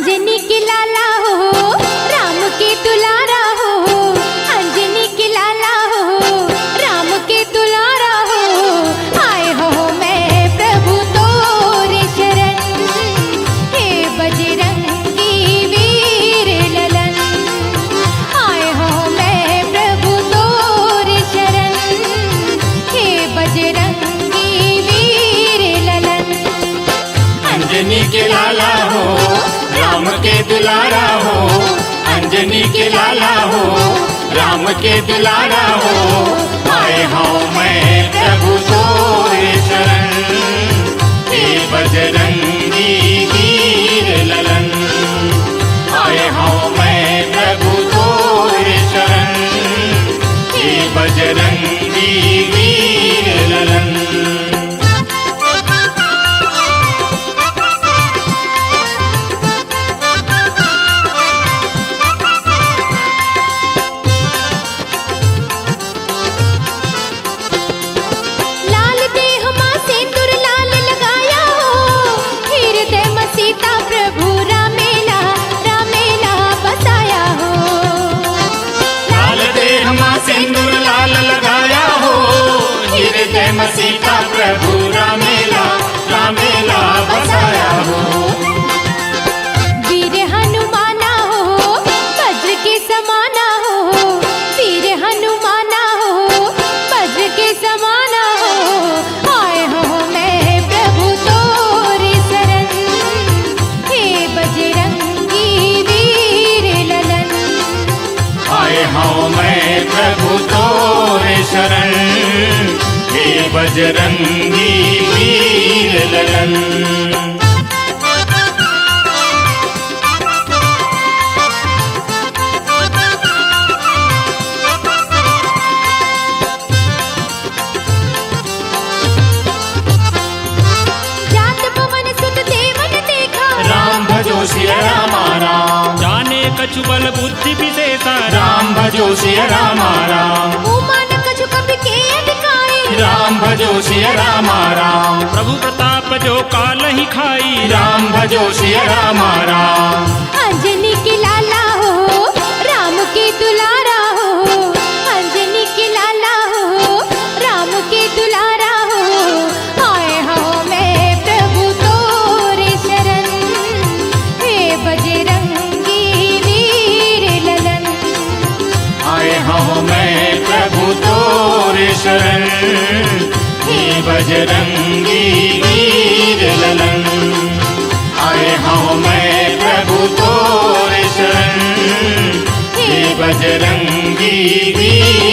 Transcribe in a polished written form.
अंजनी के लाला हो, राम के दुलारा हो, अंजनी के लाला हो, राम के दुलारा हो। आए हो मैं प्रभु तोरे शरण, हे बजरंगी वीर ललन। आए हो मैं प्रभु तोरे शरण, हे बजरंगी वीर ललन। अंजनी के लाला हो, राम के दुलारा हो, अंजनी के लाला हो, राम के दुलारा हो। आए हूँ मैं प्रभु तोरे शरण, हे बजरंगी वीर ललन। आए हूँ मैं प्रभु तोरे शरण, हे बजरंगी वीर ललन। सीता प्रभु रामेला रामेला बसाया हो। वीर हनुमाना हो, वज्र के समाना हो, वीर हनुमाना हो, वज्र के समाना हो। आए हो मैं प्रभु तोरे शरण, हे बजरंगी वीर ललन। आए हो मैं प्रभु तोरे शरण, हे बजरंगी वीर ललन। जात पवन सुत देवन देखा, राम भजो सिया रामा राम। जाने कछु बल बुद्धि विशेषा, राम भजो सिया रामा राम। उमान कछु कपि के अधिकारी, राम भजो सिया रामा राम। प्रभु प्रताप जो काल ही खाई, राम भजो सिया रामा राम। अंजनी के लाला हो, राम के दुलारा हो, अंजनी के लाला हो, राम के दुलारा हो। आए हो मैं प्रभु तोरे शरण, हे बजरंगी वीर ललन। आए हूँ मैं प्रभु तोरे शरण, हे बजरंगी वीर ललन। आए हूँ मैं प्रभु तोरे शरण, हे बजरंगी वीर